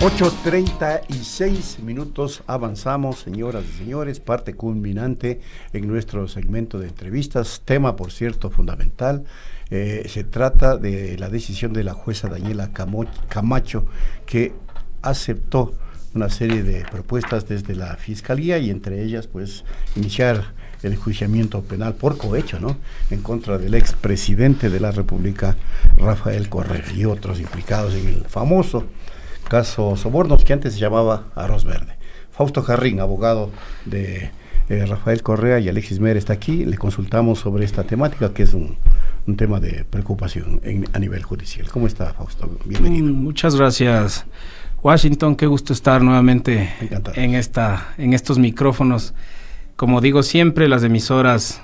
8:36 avanzamos, señoras y señores, parte culminante en nuestro segmento de entrevistas, tema por cierto fundamental. Se trata de la decisión de la jueza Daniela Camacho, que aceptó una serie de propuestas desde la Fiscalía y entre ellas pues iniciar el enjuiciamiento penal por cohecho, ¿no?, en contra del expresidente de la República, Rafael Correa, y otros implicados en el famoso caso Sobornos, que antes se llamaba Arroz Verde. Fausto Jarrín, abogado de Rafael Correa, y Alexis Mer está aquí. Le consultamos sobre esta temática, que es un tema de preocupación a nivel judicial. ¿Cómo está, Fausto? Bienvenido. Muchas gracias, Washington. Qué gusto estar nuevamente en estos micrófonos. Como digo siempre, las emisoras,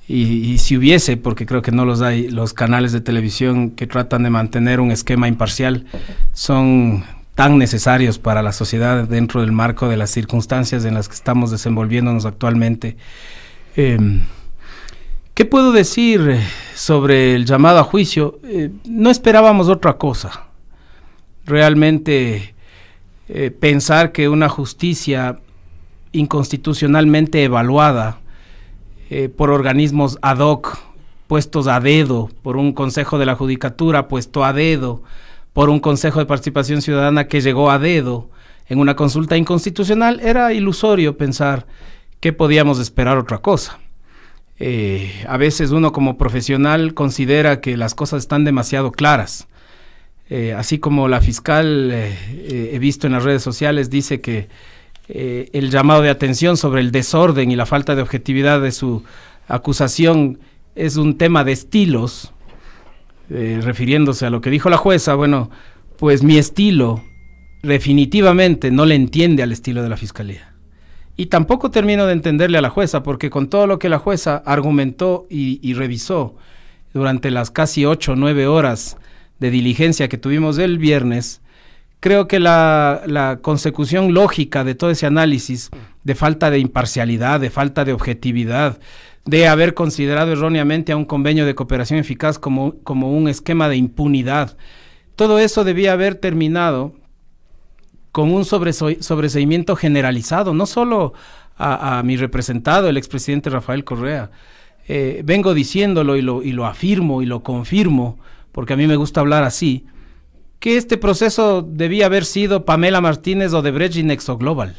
y si hubiese, porque creo que no los hay, los canales de televisión que tratan de mantener un esquema imparcial, son tan necesarios para la sociedad dentro del marco de las circunstancias en las que estamos desenvolviéndonos actualmente. ¿Qué puedo decir sobre el llamado a juicio? No esperábamos otra cosa. Realmente pensar que una justicia inconstitucionalmente evaluada por organismos ad hoc, puestos a dedo, por un Consejo de la Judicatura puesto a dedo, por un Consejo de Participación Ciudadana que llegó a dedo en una consulta inconstitucional, era ilusorio pensar que podíamos esperar otra cosa. A veces uno como profesional considera que las cosas están demasiado claras. Así como la fiscal, he visto en las redes sociales, dice que el llamado de atención sobre el desorden y la falta de objetividad de su acusación es un tema de estilos, refiriéndose a lo que dijo la jueza. Bueno, pues mi estilo definitivamente no le entiende al estilo de la Fiscalía. Y tampoco termino de entenderle a la jueza, porque con todo lo que la jueza argumentó y revisó durante las casi 8 o 9 horas de diligencia que tuvimos el viernes, creo que la consecución lógica de todo ese análisis de falta de imparcialidad, de falta de objetividad, de haber considerado erróneamente a un convenio de cooperación eficaz como un esquema de impunidad, todo eso debía haber terminado con un sobreseimiento generalizado, no solo a mi representado, el expresidente Rafael Correa. Vengo diciéndolo y lo afirmo y lo confirmo, porque a mí me gusta hablar así, que este proceso debía haber sido Pamela Martínez, Odebrecht y Nexo Global.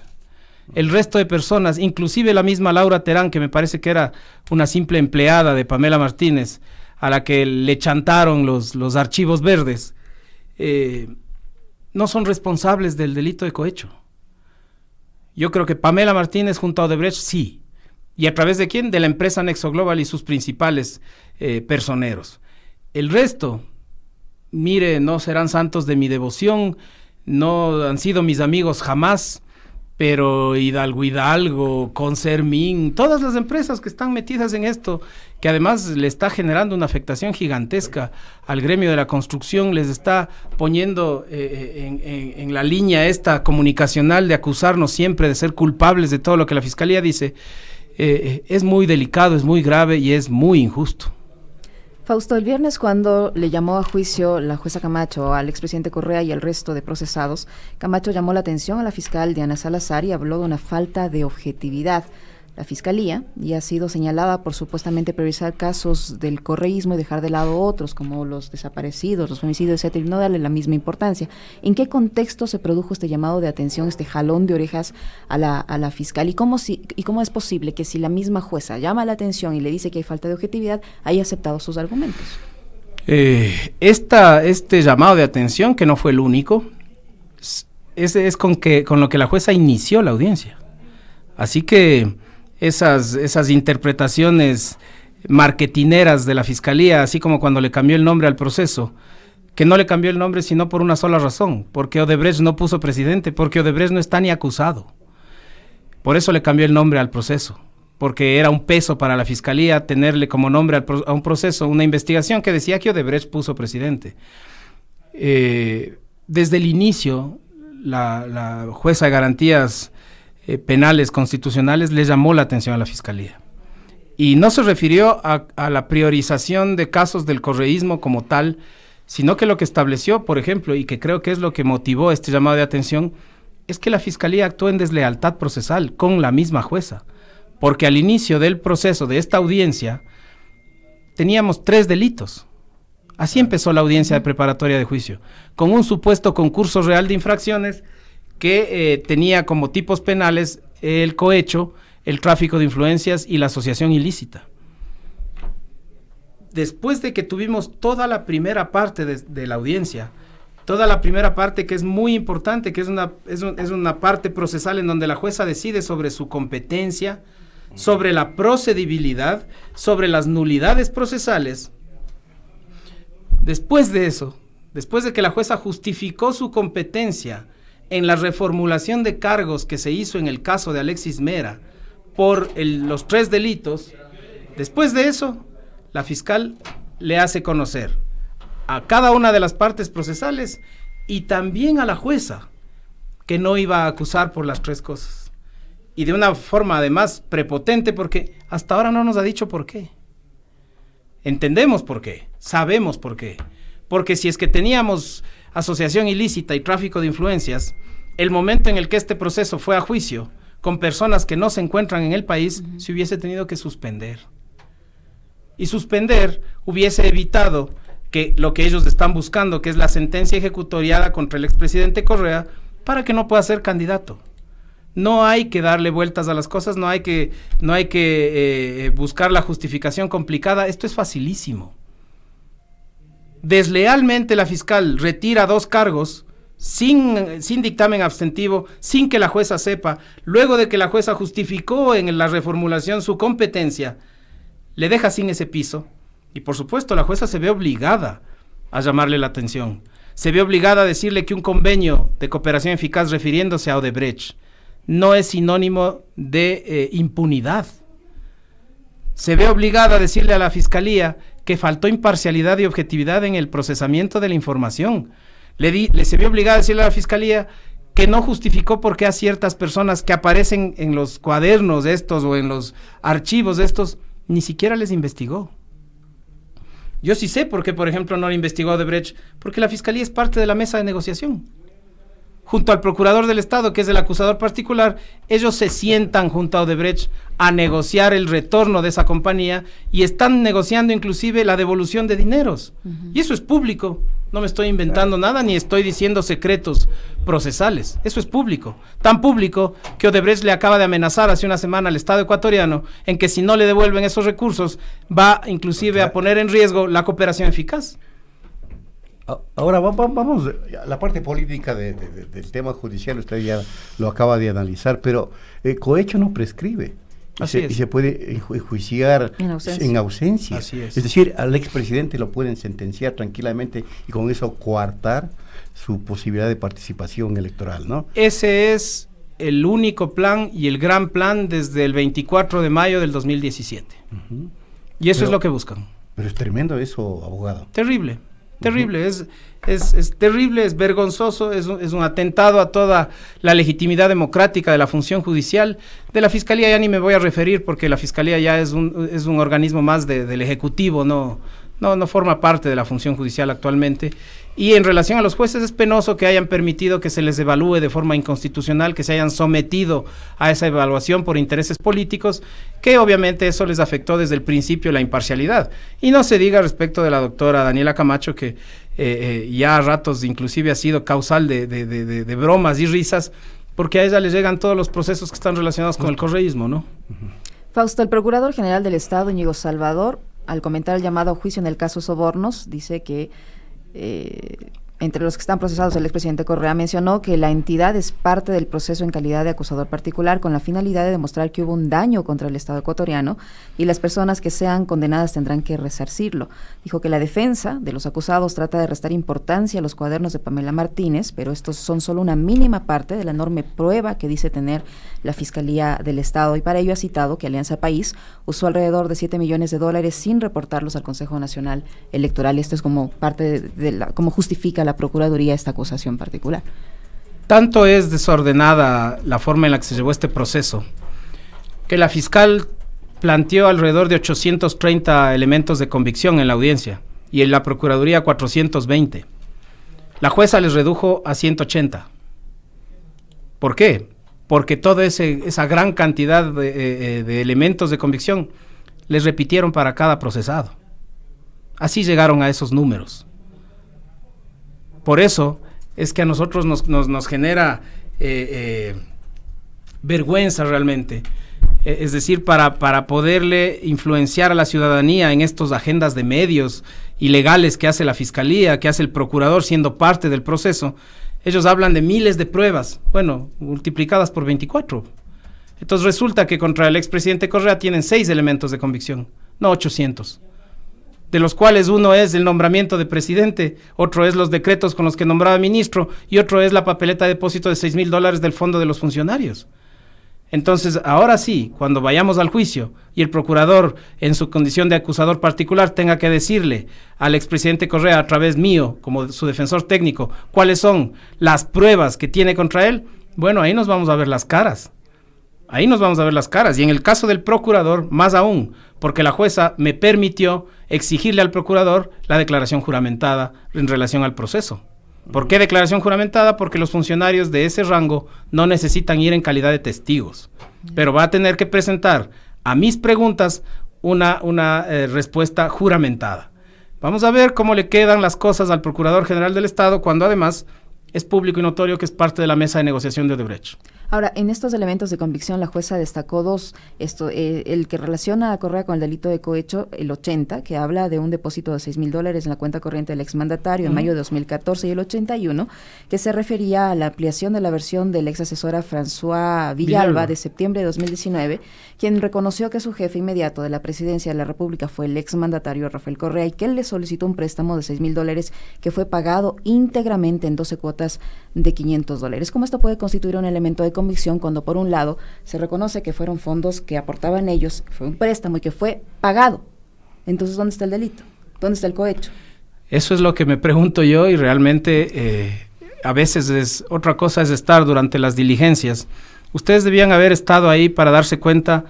El resto de personas, inclusive la misma Laura Terán, que me parece que era una simple empleada de Pamela Martínez, a la que le chantaron los archivos verdes, no son responsables del delito de cohecho. Yo creo que Pamela Martínez junto a Odebrecht sí. ¿Y a través de quién? De la empresa Nexo Global y sus principales personeros. El resto, mire, no serán santos de mi devoción, no han sido mis amigos jamás, pero Hidalgo, Concermin, todas las empresas que están metidas en esto, que además le está generando una afectación gigantesca al gremio de la construcción, les está poniendo en la línea esta comunicacional de acusarnos siempre de ser culpables de todo lo que la Fiscalía dice. Es muy delicado, es muy grave y es muy injusto. Fausto, el viernes cuando le llamó a juicio la jueza Camacho al expresidente Correa y al resto de procesados, Camacho llamó la atención a la fiscal Diana Salazar y habló de una falta de objetividad. La Fiscalía ya ha sido señalada por supuestamente priorizar casos del correísmo y dejar de lado otros, como los desaparecidos, los femicidios, etcétera, y no darle la misma importancia. ¿En qué contexto se produjo este llamado de atención, este jalón de orejas a la fiscal? ¿Y cómo es posible que si la misma jueza llama la atención y le dice que hay falta de objetividad, haya aceptado sus argumentos? Este llamado de atención, que no fue el único, es con lo que la jueza inició la audiencia. Así que esas interpretaciones marketineras de la Fiscalía, así como cuando le cambió el nombre al proceso, que no le cambió el nombre sino por una sola razón, porque Odebrecht no puso presidente, porque Odebrecht no está ni acusado. Por eso le cambió el nombre al proceso, porque era un peso para la Fiscalía tenerle como nombre a un proceso, una investigación que decía que Odebrecht puso presidente. Desde el inicio, la jueza de garantías penales constitucionales le llamó la atención a la Fiscalía. Y no se refirió a la priorización de casos del correísmo como tal, sino que lo que estableció, por ejemplo, y que creo que es lo que motivó este llamado de atención, es que la Fiscalía actuó en deslealtad procesal con la misma jueza, porque al inicio del proceso de esta audiencia teníamos 3 delitos. Así empezó la audiencia de preparatoria de juicio, con un supuesto concurso real de infracciones que tenía como tipos penales el cohecho, el tráfico de influencias y la asociación ilícita. Después de que tuvimos toda la primera parte de la audiencia, toda la primera parte que es muy importante, que es una parte procesal en donde la jueza decide sobre su competencia, sobre la procedibilidad, sobre las nulidades procesales. Después de eso, después de que la jueza justificó su competencia en la reformulación de cargos que se hizo en el caso de Alexis Mera por los 3 delitos, después de eso, la fiscal le hace conocer a cada una de las partes procesales y también a la jueza que no iba a acusar por las 3 cosas. Y de una forma además prepotente, porque hasta ahora no nos ha dicho por qué. Entendemos por qué, sabemos por qué. Porque si es que teníamos asociación ilícita y tráfico de influencias, el momento en el que este proceso fue a juicio con personas que no se encuentran en el país, se hubiese tenido que suspender. Y suspender hubiese evitado que lo que ellos están buscando, que es la sentencia ejecutoriada contra el expresidente Correa, para que no pueda ser candidato. No hay que darle vueltas a las cosas, no hay que buscar la justificación complicada, esto es facilísimo. Deslealmente la fiscal retira 2 cargos sin dictamen abstentivo, sin que la jueza sepa, luego de que la jueza justificó en la reformulación su competencia, le deja sin ese piso, y por supuesto la jueza se ve obligada a llamarle la atención, se ve obligada a decirle que un convenio de cooperación eficaz refiriéndose a Odebrecht no es sinónimo de impunidad. Se ve obligada a decirle a la Fiscalía que faltó imparcialidad y objetividad en el procesamiento de la información. Se ve obligada a decirle a la Fiscalía que no justificó por qué a ciertas personas que aparecen en los cuadernos estos o en los archivos estos, ni siquiera les investigó. Yo sí sé por qué, por ejemplo, no le investigó a Odebrecht, porque la Fiscalía es parte de la mesa de negociación. Junto al procurador del Estado, que es el acusador particular, ellos se sientan junto a Odebrecht a negociar el retorno de esa compañía y están negociando inclusive la devolución de dineros. Y eso es público. No me estoy inventando nada ni estoy diciendo secretos procesales. Eso es público. Tan público que Odebrecht le acaba de amenazar hace una semana al Estado ecuatoriano en que si no le devuelven esos recursos va inclusive a poner en riesgo la cooperación eficaz. Ahora vamos a la parte política del tema judicial, usted ya lo acaba de analizar, pero cohecho no prescribe. Y se puede enjuiciar en ausencia. Así es. Es decir, al expresidente lo pueden sentenciar tranquilamente y con eso coartar su posibilidad de participación electoral, ¿no? Ese es el único plan y el gran plan desde el 24 de mayo del 2017. Y eso es lo que buscan. Pero es tremendo eso, abogado. Terrible. Terrible, es terrible, es vergonzoso, es un atentado a toda la legitimidad democrática de la función judicial. De la Fiscalía ya ni me voy a referir porque la Fiscalía ya es un organismo más del Ejecutivo, no forma parte de la función judicial actualmente. Y en relación a los jueces es penoso que hayan permitido que se les evalúe de forma inconstitucional, que se hayan sometido a esa evaluación por intereses políticos, que obviamente eso les afectó desde el principio la imparcialidad. Y no se diga respecto de la doctora Daniela Camacho, que ya a ratos inclusive ha sido causal de bromas y risas, porque a ella le llegan todos los procesos que están relacionados con el correísmo, ¿no? Fausto, el Procurador General del Estado, Íñigo Salvador, al comentar el llamado a juicio en el caso Sobornos, dice que entre los que están procesados el expresidente Correa, mencionó que la entidad es parte del proceso en calidad de acusador particular con la finalidad de demostrar que hubo un daño contra el Estado ecuatoriano y las personas que sean condenadas tendrán que resarcirlo. Dijo que la defensa de los acusados trata de restar importancia a los cuadernos de Pamela Martínez, pero estos son solo una mínima parte de la enorme prueba que dice tener la Fiscalía del Estado, y para ello ha citado que Alianza País usó alrededor de $7 millones sin reportarlos al Consejo Nacional Electoral. Esto es como parte cómo justifica la Procuraduría esta acusación particular. Tanto es desordenada la forma en la que se llevó este proceso, que la fiscal planteó alrededor de 830 elementos de convicción en la audiencia, y en la Procuraduría 420. La jueza les redujo a 180. ¿Por qué? Porque toda esa gran cantidad de elementos de convicción les repitieron para cada procesado. Así llegaron a esos números. Por eso es que a nosotros nos genera vergüenza realmente. Es decir, para poderle influenciar a la ciudadanía en estos agendas de medios ilegales que hace la Fiscalía, que hace el Procurador siendo parte del proceso, ellos hablan de miles de pruebas, bueno, multiplicadas por 24. Entonces resulta que contra el expresidente Correa tienen 6 elementos de convicción, no 800. De los cuales uno es el nombramiento de presidente, otro es los decretos con los que nombraba ministro y otro es la papeleta de depósito de $6,000 del fondo de los funcionarios. Entonces, ahora sí, cuando vayamos al juicio y el procurador, en su condición de acusador particular, tenga que decirle al expresidente Correa, a través mío, como su defensor técnico, cuáles son las pruebas que tiene contra él, bueno, ahí nos vamos a ver las caras. Ahí nos vamos a ver las caras. Y en el caso del procurador, más aún, porque la jueza me permitió exigirle al procurador la declaración juramentada en relación al proceso. ¿Por qué declaración juramentada? Porque los funcionarios de ese rango no necesitan ir en calidad de testigos, pero va a tener que presentar a mis preguntas una respuesta juramentada. Vamos a ver cómo le quedan las cosas al Procurador General del Estado cuando además es público y notorio que es parte de la mesa de negociación de Odebrecht. Ahora, en estos elementos de convicción, la jueza destacó dos, el que relaciona a Correa con el delito de cohecho, el 80, que habla de un depósito de $6,000 en la cuenta corriente del exmandatario en mayo de 2014, y el 81, que se refería a la ampliación de la versión de la ex asesora François Villalba de septiembre de 2019, quien reconoció que su jefe inmediato de la presidencia de la República fue el exmandatario Rafael Correa y que él le solicitó un préstamo de $6,000 que fue pagado íntegramente en 12 cuotas de $500. ¿Cómo esto puede constituir un elemento de convicción cuando por un lado se reconoce que fueron fondos que aportaban ellos, que fue un préstamo y que fue pagado? Entonces, ¿dónde está el delito? ¿Dónde está el cohecho? Eso es lo que me pregunto yo y realmente a veces otra cosa es estar durante las diligencias. Ustedes debían haber estado ahí para darse cuenta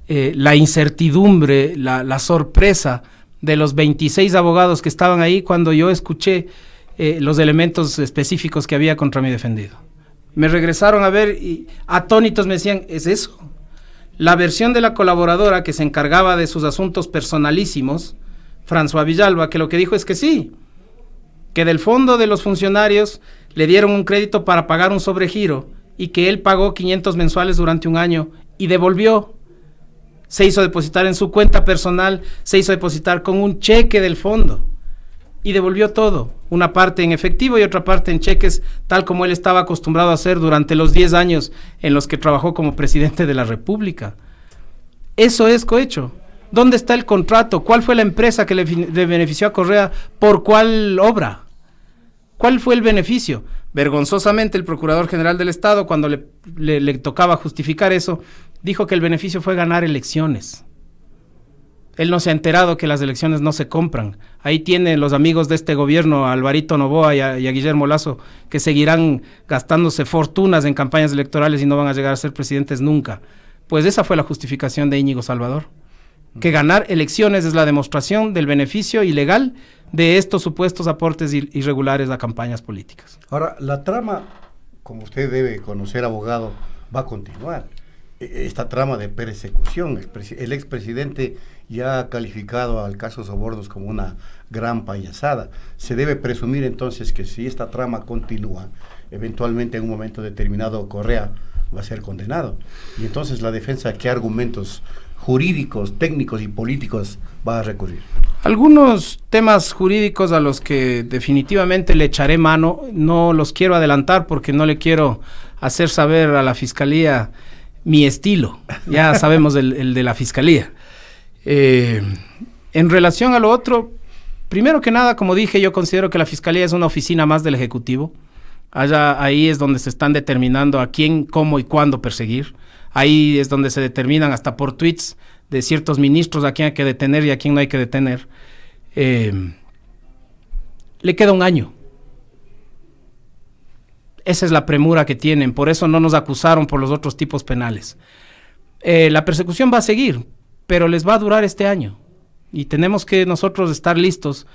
la incertidumbre, la sorpresa de los 26 abogados que estaban ahí cuando yo escuché los elementos específicos que había contra mi defendido. Me regresaron a ver y atónitos me decían, ¿es eso? La versión de la colaboradora que se encargaba de sus asuntos personalísimos, François Villalba, que lo que dijo es que sí, que del fondo de los funcionarios le dieron un crédito para pagar un sobregiro y que él pagó 500 mensuales durante un año y devolvió. Se hizo depositar en su cuenta personal, se hizo depositar con un cheque del fondo y devolvió todo, una parte en efectivo y otra parte en cheques, tal como él estaba acostumbrado a hacer durante los 10 años en los que trabajó como presidente de la República. Eso es cohecho. ¿Dónde está el contrato? ¿Cuál fue la empresa que le benefició a Correa? ¿Por cuál obra? ¿Cuál fue el beneficio? Vergonzosamente el Procurador General del Estado, cuando le tocaba justificar eso, dijo que el beneficio fue ganar elecciones. Él no se ha enterado que las elecciones no se compran. Ahí tienen los amigos de este gobierno, a Alvarito Noboa y a Guillermo Lasso, que seguirán gastándose fortunas en campañas electorales y no van a llegar a ser presidentes nunca. Pues esa fue la justificación de Íñigo Salvador. Que ganar elecciones es la demostración del beneficio ilegal de estos supuestos aportes irregulares a campañas políticas. Ahora, la trama, como usted debe conocer, abogado, va a continuar. Esta trama de persecución, el expresidente ya ha calificado al caso Sobornos como una gran payasada. Se debe presumir entonces que si esta trama continúa, eventualmente en un momento determinado Correa va a ser condenado. Y entonces la defensa, ¿qué argumentos jurídicos, técnicos y políticos va a recurrir? Algunos temas jurídicos a los que definitivamente le echaré mano, no los quiero adelantar porque no le quiero hacer saber a la Fiscalía mi estilo, ya sabemos el de la Fiscalía. En relación a lo otro, primero que nada, como dije, yo considero que la Fiscalía es una oficina más del Ejecutivo. Ahí es donde se están determinando a quién, cómo y cuándo perseguir. Ahí es donde se determinan hasta por tweets de ciertos ministros a quién hay que detener y a quién no hay que detener. Le queda un año. Esa es la premura que tienen, por eso no nos acusaron por los otros tipos penales. La persecución va a seguir, pero les va a durar este año. Y tenemos que nosotros estar listos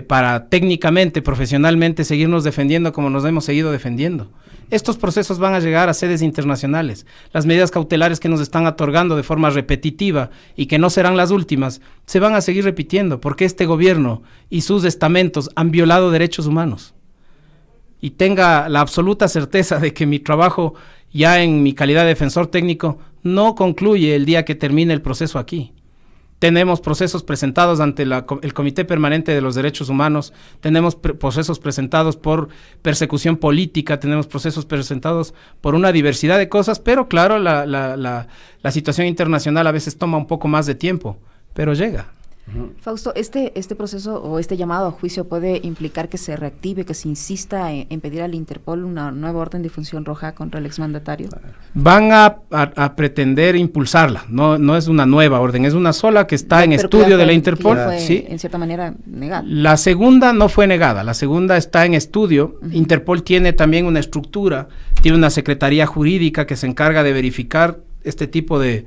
para técnicamente, profesionalmente seguirnos defendiendo como nos hemos seguido defendiendo. Estos procesos van a llegar a sedes internacionales. Las medidas cautelares que nos están otorgando de forma repetitiva y que no serán las últimas, se van a seguir repitiendo porque este gobierno y sus estamentos han violado derechos humanos. Y tenga la absoluta certeza de que mi trabajo, ya en mi calidad de defensor técnico, no concluye el día que termine el proceso aquí. Tenemos procesos presentados ante el Comité Permanente de los Derechos Humanos, tenemos procesos presentados por persecución política, tenemos procesos presentados por una diversidad de cosas, pero claro, la situación internacional a veces toma un poco más de tiempo, pero llega. Fausto, este proceso o este llamado a juicio puede implicar que se reactive, que se insista en pedir al Interpol una nueva orden de difusión roja contra el exmandatario. Van a pretender impulsarla, no es una nueva orden, es una sola que está en estudio de la Interpol. Fue, sí, en cierta manera negada. La segunda no fue negada, la segunda está en estudio. Interpol tiene también una estructura, tiene una secretaría jurídica que se encarga de verificar este tipo de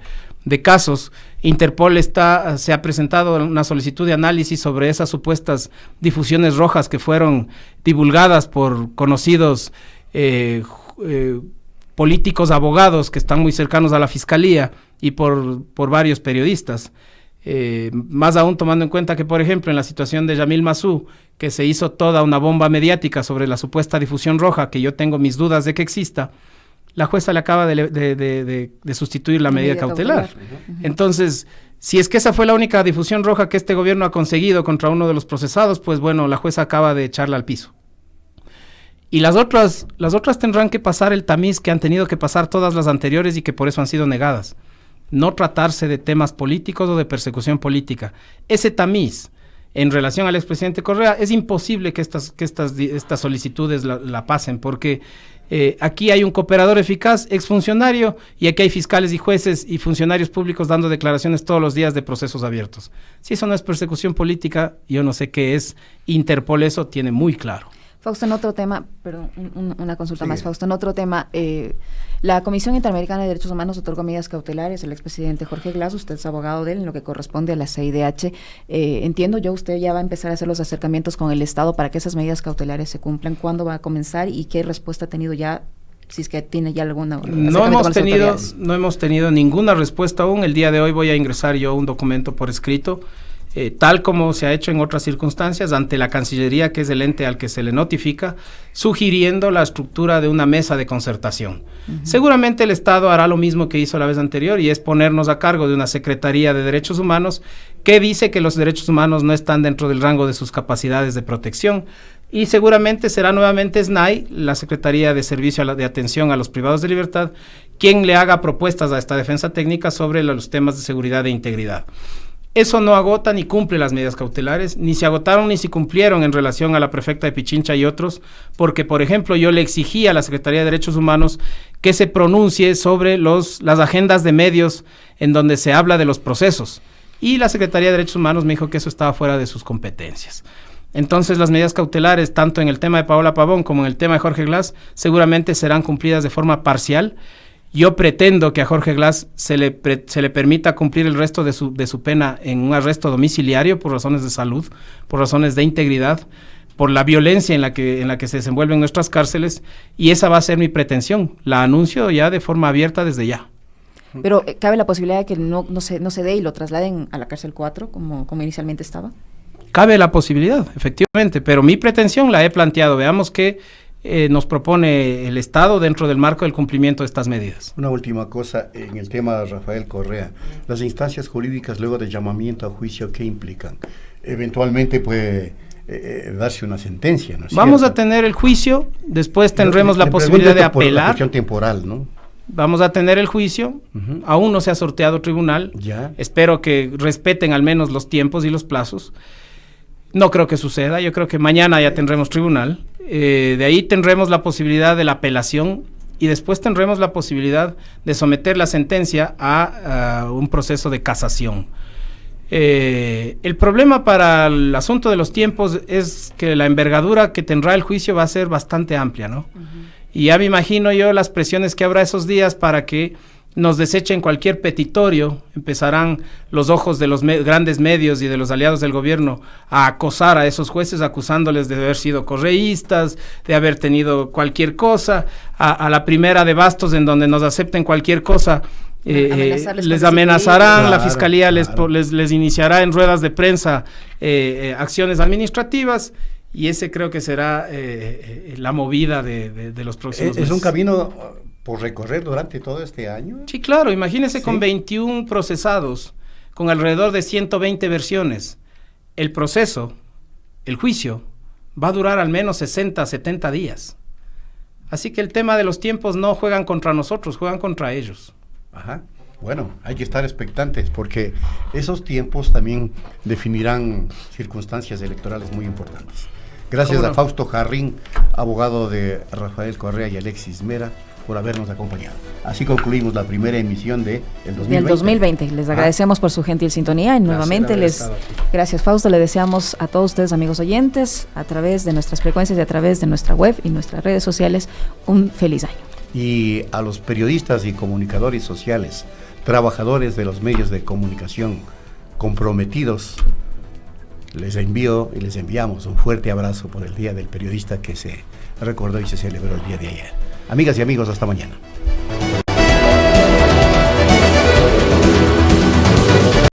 casos. Interpol se ha presentado una solicitud de análisis sobre esas supuestas difusiones rojas que fueron divulgadas por conocidos políticos, abogados que están muy cercanos a la fiscalía y por varios periodistas. Más aún tomando en cuenta que, por ejemplo, en la situación de Yamil Massou, que se hizo toda una bomba mediática sobre la supuesta difusión roja, que yo tengo mis dudas de que exista, la jueza le acaba de sustituir la medida cautelar. Entonces, si es que esa fue la única difusión roja que este gobierno ha conseguido contra uno de los procesados, pues bueno, la jueza acaba de echarla al piso. Y las otras tendrán que pasar el tamiz que han tenido que pasar todas las anteriores y que por eso han sido negadas. No tratarse de temas políticos o de persecución política. Ese tamiz en relación al expresidente Correa, es imposible que estas solicitudes la pasen, porque aquí hay un cooperador eficaz, exfuncionario, y aquí hay fiscales y jueces y funcionarios públicos dando declaraciones todos los días de procesos abiertos. Si eso no es persecución política, yo no sé qué es. Interpol eso tiene muy claro. Fausto, en otro tema, perdón, una consulta más, Fausto, en otro tema, la Comisión Interamericana de Derechos Humanos otorgó medidas cautelares al expresidente Jorge Glass, usted es abogado de él en lo que corresponde a la CIDH. Entiendo yo, usted ya va a empezar a hacer los acercamientos con el Estado para que esas medidas cautelares se cumplan. ¿Cuándo va a comenzar y qué respuesta ha tenido ya? Si es que tiene ya alguna... No hemos tenido ninguna respuesta aún. El día de hoy voy a ingresar yo un documento por escrito, tal como se ha hecho en otras circunstancias, ante la Cancillería, que es el ente al que se le notifica, sugiriendo la estructura de una mesa de concertación. Seguramente el Estado hará lo mismo que hizo la vez anterior, y es ponernos a cargo de una Secretaría de Derechos Humanos que dice que los derechos humanos no están dentro del rango de sus capacidades de protección. Y seguramente será nuevamente SNAI, la Secretaría de Servicio de Atención a los Privados de Libertad, quien le haga propuestas a esta defensa técnica sobre los temas de seguridad e integridad. Eso no agota ni cumple las medidas cautelares, ni se agotaron ni se cumplieron en relación a la prefecta de Pichincha y otros, porque, por ejemplo, yo le exigí a la Secretaría de Derechos Humanos que se pronuncie sobre las agendas de medios en donde se habla de los procesos, y la Secretaría de Derechos Humanos me dijo que eso estaba fuera de sus competencias. Entonces, las medidas cautelares, tanto en el tema de Paola Pavón como en el tema de Jorge Glass, seguramente serán cumplidas de forma parcial. Yo pretendo que a Jorge Glass se le permita cumplir el resto de su pena en un arresto domiciliario por razones de salud, por razones de integridad, por la violencia en la que se desenvuelven nuestras cárceles, y esa va a ser mi pretensión. La anuncio ya de forma abierta desde ya. Pero ¿cabe la posibilidad de que no se dé y lo trasladen a la cárcel 4 como inicialmente estaba? Cabe la posibilidad, efectivamente, pero mi pretensión la he planteado. Veamos qué nos propone el Estado dentro del marco del cumplimiento de estas medidas. Una última cosa en el tema de Rafael Correa. Las instancias jurídicas luego de llamamiento a juicio, ¿qué implican? Eventualmente puede darse una sentencia, ¿no es Vamos cierto? a tener el juicio, después tendremos la posibilidad de apelar. Por la cuestión temporal, ¿no? Vamos a tener el juicio, aún no se ha sorteado tribunal, ya. Espero que respeten al menos los tiempos y los plazos. No creo que suceda, yo creo que mañana ya tendremos tribunal, de ahí tendremos la posibilidad de la apelación y después tendremos la posibilidad de someter la sentencia a un proceso de casación. El problema para el asunto de los tiempos es que la envergadura que tendrá el juicio va a ser bastante amplia, ¿no? Y ya me imagino yo las presiones que habrá esos días para que nos desechen cualquier petitorio, empezarán los ojos de los grandes medios y de los aliados del gobierno a acosar a esos jueces, acusándoles de haber sido correístas, de haber tenido cualquier cosa, a la primera de bastos en donde nos acepten cualquier cosa, les amenazarán, claro, la fiscalía les iniciará en ruedas de prensa acciones administrativas, y ese creo que será la movida de los próximos meses. Es un camino por recorrer durante todo este año. Sí, claro, imagínense, ¿sí? Con 21 procesados, con alrededor de 120 versiones, el proceso, el juicio, va a durar al menos 60, 70 días. Así que el tema de los tiempos no juegan contra nosotros, juegan contra ellos. Ajá. Bueno, hay que estar expectantes porque esos tiempos también definirán circunstancias electorales muy importantes. Gracias a Fausto Jarrín, abogado de Rafael Correa y Alexis Mera, por habernos acompañado. Así concluimos la primera emisión del 2020. Les agradecemos por su gentil sintonía y nuevamente gracias, Fausto. Le deseamos a todos ustedes, amigos oyentes, a través de nuestras frecuencias y a través de nuestra web y nuestras redes sociales, un feliz año. Y a los periodistas y comunicadores sociales, trabajadores de los medios de comunicación comprometidos, les envío y les enviamos un fuerte abrazo por el Día del Periodista que se recordó y se celebró el día de ayer. Amigas y amigos, hasta mañana.